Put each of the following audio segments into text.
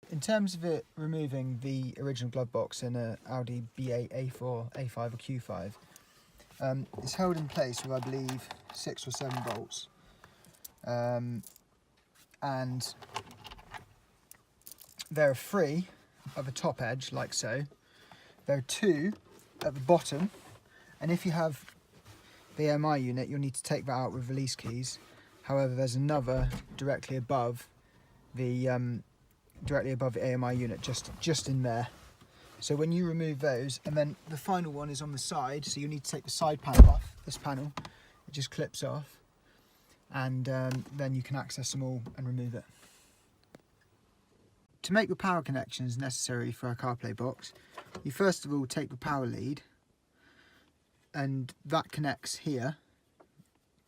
In terms of it removing the original glove box in a Audi B8, A4, A5 or Q5, it's held in place with, I believe, 6 or 7 bolts. And there are 3 at the top edge, like so. There are 2 at the bottom, and if you have the AMI unit, you'll need to take that out with release keys. However, there's another directly above the AMI unit, just in there. So when you remove those, and then the final one is on the side, so you need to take the side panel off. This panel, it just clips off, and then you can access them all and remove it. To make the power connections necessary for a CarPlay box, you first of all take the power lead, and that connects here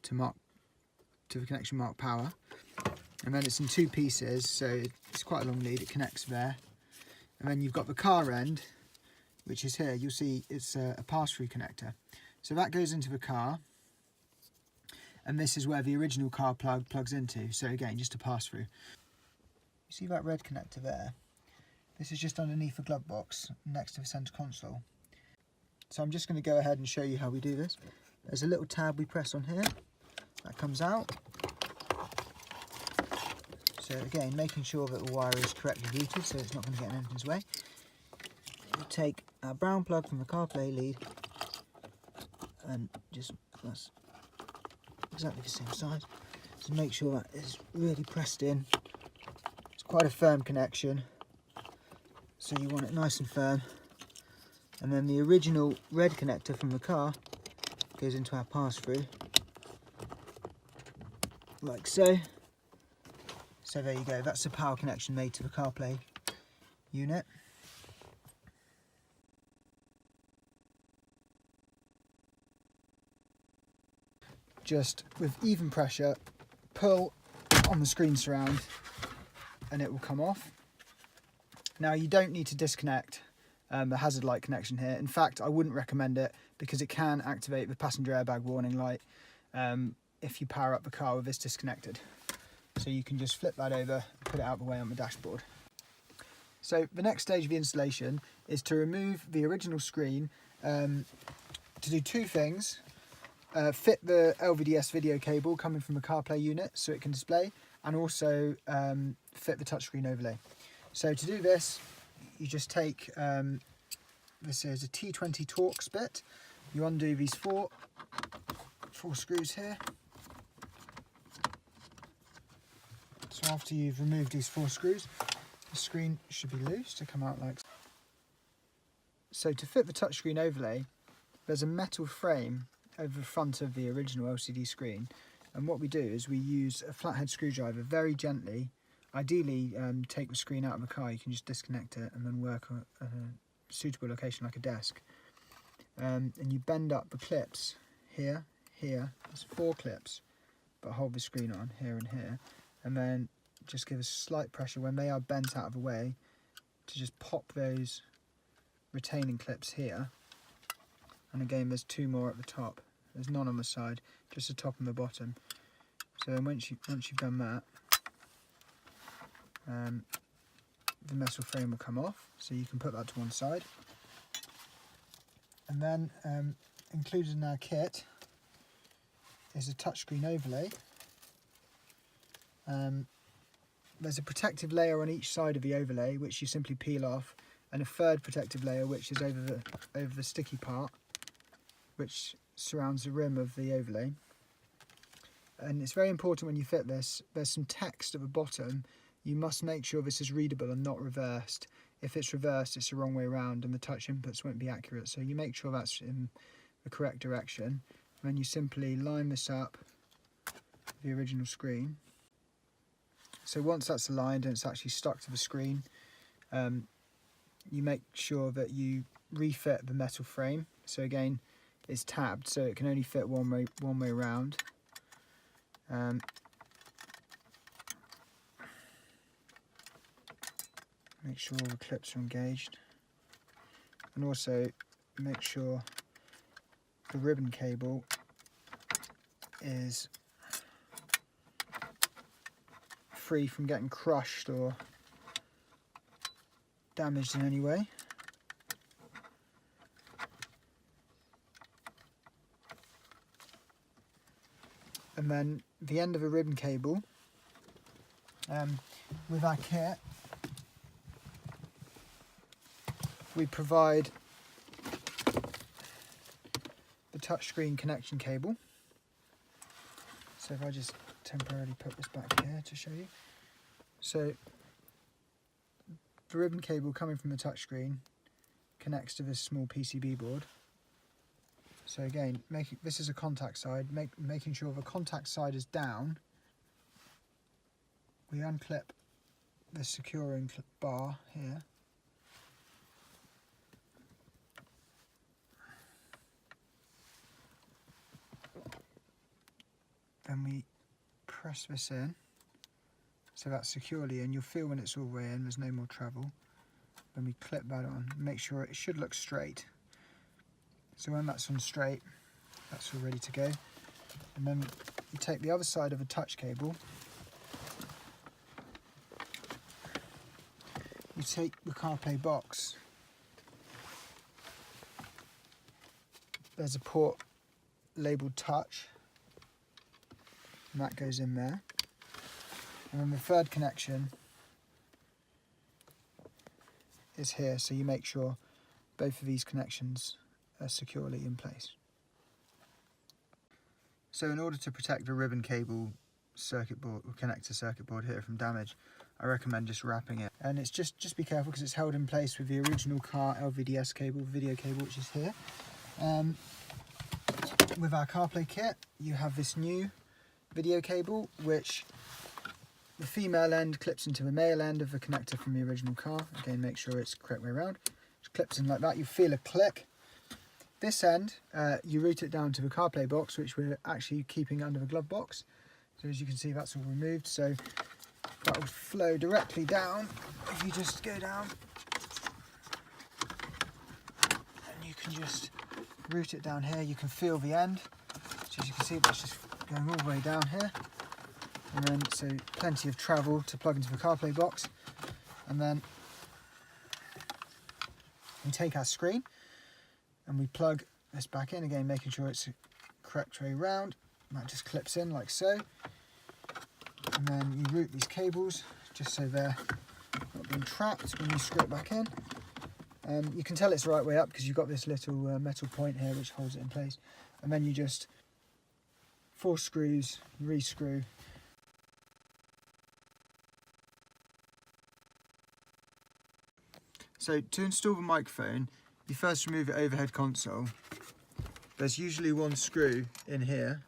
to the connection marked power, and then it's in 2 pieces, so it's quite a long lead. It connects there, and then you've got the car end, which is here. You'll see it's a pass-through connector, so that goes into the car, and this is where the original car plug plugs into. So again, just a pass-through. You see that red connector there? This is just underneath the glove box next to the centre console. So I'm just going to go ahead and show you how we do this. There's a little tab we press on here, that comes out. So again, making sure that the wire is correctly routed so it's not going to get in anything's way. We'll take our brown plug from the CarPlay lead, and that's exactly the same size. So make sure that is really pressed in. It's quite a firm connection, so you want it nice and firm. And then the original red connector from the car goes into our pass-through, like so. So there you go, that's the power connection made to the CarPlay unit. Just with even pressure, pull on the screen surround and it will come off. Now you don't need to disconnect the hazard light connection here. In fact, I wouldn't recommend it because it can activate the passenger airbag warning light if you power up the car with this disconnected. So you can just flip that over, put it out of the way on the dashboard. So the next stage of the installation is to remove the original screen to do 2 things. Fit the LVDS video cable coming from the CarPlay unit so it can display, and also fit the touchscreen overlay. So to do this, you just take, this is a T20 Torx bit. You undo these four screws here. So after you've removed these 4 screws, the screen should be loose to come out like so. So to fit the touchscreen overlay, there's a metal frame over the front of the original LCD screen, and what we do is we use a flathead screwdriver very gently. Ideally, take the screen out of the car. You can just disconnect it and then work on a suitable location like a desk. And you bend up the clips here. There's 4 clips that hold the screen on, here and here. And then just give a slight pressure when they are bent out of the way to just pop those retaining clips here. And again, there's 2 more at the top. There's none on the side, just the top and the bottom. So then once you've done that, the metal frame will come off, so you can put that to one side. And then included in our kit is a touchscreen overlay. There's a protective layer on each side of the overlay which you simply peel off, and a third protective layer which is over the sticky part which surrounds the rim of the overlay. And it's very important when you fit this, there's some text at the bottom. You must make sure this is readable and not reversed. If it's reversed, it's the wrong way around and the touch inputs won't be accurate. So you make sure that's in the correct direction. And then you simply line this up with the original screen. So once that's aligned and it's actually stuck to the screen, you make sure that you refit the metal frame. So again, it's tabbed, so it can only fit one way around. Make sure all the clips are engaged, and also make sure the ribbon cable is free from getting crushed or damaged in any way. And then the end of a ribbon cable, with our kit, we provide the touchscreen connection cable. So if I just temporarily put this back here to show you. So the ribbon cable coming from the touchscreen connects to this small PCB board. So again, this is a contact side, making sure the contact side is down. We unclip the securing bar here. Then we press this in, so that's securely in. You'll feel when it's all the way in, there's no more travel. Then we clip that on, make sure it should look straight. So when that's on straight, that's all ready to go. And then you take the other side of a touch cable, you take the CarPlay box, there's a port labelled touch, and that goes in there. And then the third connection is here, so you make sure both of these connections are securely in place. So in order to protect the ribbon cable circuit board or connector circuit board here from damage, I recommend just wrapping it. And it's just be careful because it's held in place with the original car LVDS cable, video cable, which is here. With our CarPlay kit, you have this new video cable, which the female end clips into the male end of the connector from the original car. Again, make sure it's the correct way around. Just clips in like that, you feel a click. This end, you route it down to the CarPlay box, which we're actually keeping under the glove box. So as you can see, that's all removed. So that will flow directly down. If you just go down, and you can just route it down here. You can feel the end. So as you can see, that's just going all the way down here. And then, so plenty of travel to plug into the CarPlay box. And then we take our screen and we plug this back in again, making sure it's the correct way round. That just clips in like so. And then you route these cables just so they're not being trapped when you screw it back in. You can tell it's the right way up because you've got this little metal point here which holds it in place. And then you just 4 screws, re-screw. So to install the microphone, you first remove the overhead console. There's usually 1 screw in here,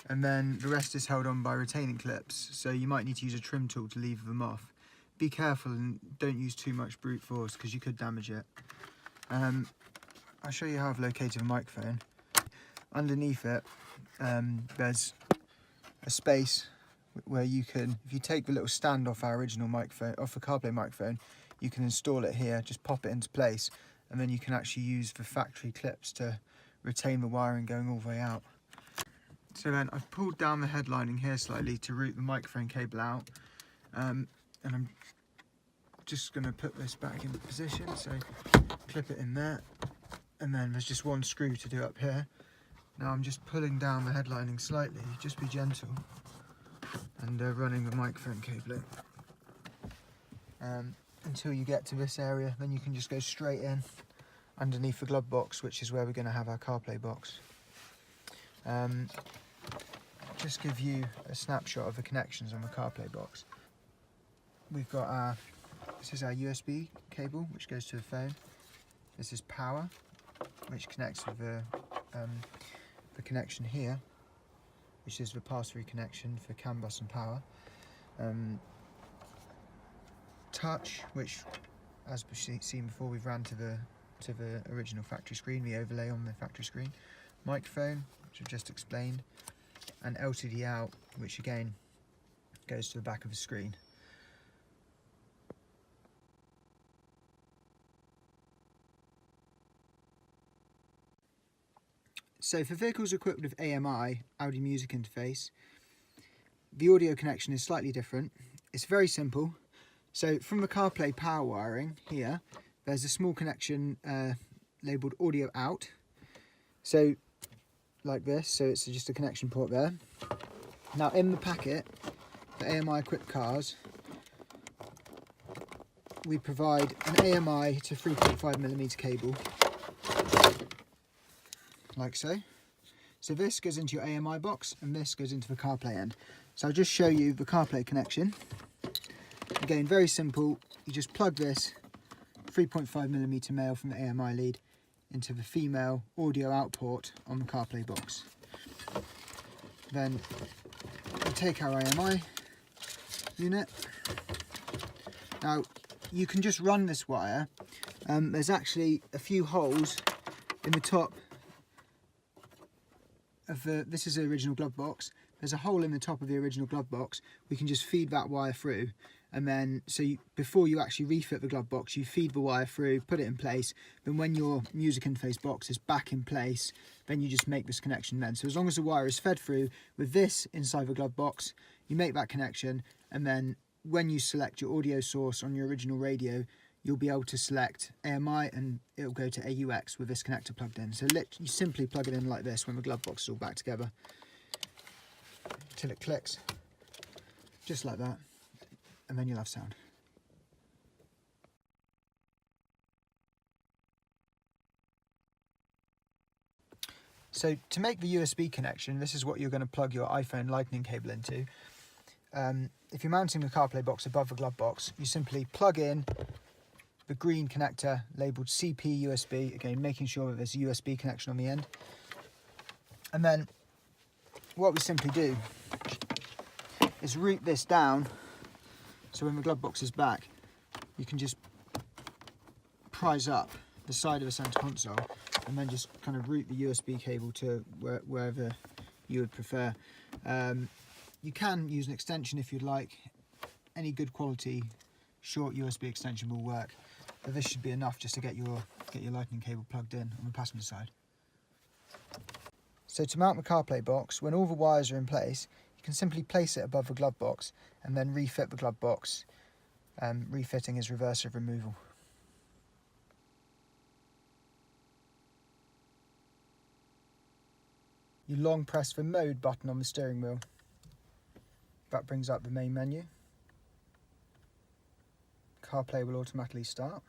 and then the rest is held on by retaining clips, so you might need to use a trim tool to lever them off. Be careful and don't use too much brute force because you could damage it. I'll show you how I've located the microphone. Underneath it, there's a space where you can, if you take the little stand off our original microphone, off the CarPlay microphone, you can install it here, just pop it into place, and then you can actually use the factory clips to retain the wiring going all the way out. So then I've pulled down the headlining here slightly to route the microphone cable out, and I'm just going to put this back into position, so clip it in there, and then there's just 1 screw to do up here. Now I'm just pulling down the headlining slightly, just be gentle, and running the microphone cable in. Until you get to this area, then you can just go straight in underneath the glove box, which is where we're going to have our CarPlay box. Just give you a snapshot of the connections on the CarPlay box. We've got this is our USB cable, which goes to the phone. This is power, which connects with the connection here, which is the pass-through connection for CAN bus and power. Touch, which, as we've seen before, we've ran to the original factory screen, the overlay on the factory screen. Microphone, which I've just explained, and LCD out, which again goes to the back of the screen. So for vehicles equipped with AMI, Audio Music Interface, the audio connection is slightly different. It's very simple. So from the CarPlay power wiring here, there's a small connection labelled audio out. So like this, so it's just a connection port there. Now in the packet for AMI equipped cars, we provide an AMI to 3.5mm cable, like so. So this goes into your AMI box and this goes into the CarPlay end. So I'll just show you the CarPlay connection. Again, very simple. You just plug this 3.5mm male from the AMI lead into the female audio out port on the CarPlay box. Then we take our AMI unit. Now you can just run this wire. There's actually a few holes in the top of this is the original glove box. There's a hole in the top of the original glove box. We can just feed that wire through, and then before you actually refit the glove box, you feed the wire through, put it in place. Then when your music interface box is back in place, then you just make this connection then. So as long as the wire is fed through with this inside the glove box, you make that connection, and then when you select your audio source on your original radio, you'll be able to select AMI and it'll go to AUX with this connector plugged in. So you simply plug it in like this when the glove box is all back together, till it clicks, just like that, and then you'll have sound. So to make the USB connection, this is what you're going to plug your iPhone Lightning cable into. If you're mounting the CarPlay box above the glove box, you simply plug in the green connector labelled CP USB, again making sure that there's a USB connection on the end. And then what we simply do is route this down, so when the glove box is back, you can just prise up the side of the centre console and then just kind of route the USB cable to wherever you would prefer. You can use an extension if you'd like. Any good quality short USB extension will work, but this should be enough just to get your Lightning cable plugged in on the passenger side. So to mount the CarPlay box, when all the wires are in place, you can simply place it above the glove box and then refit the glove box. Refitting is reversive removal. You long press the mode button on the steering wheel. That brings up the main menu. CarPlay will automatically start.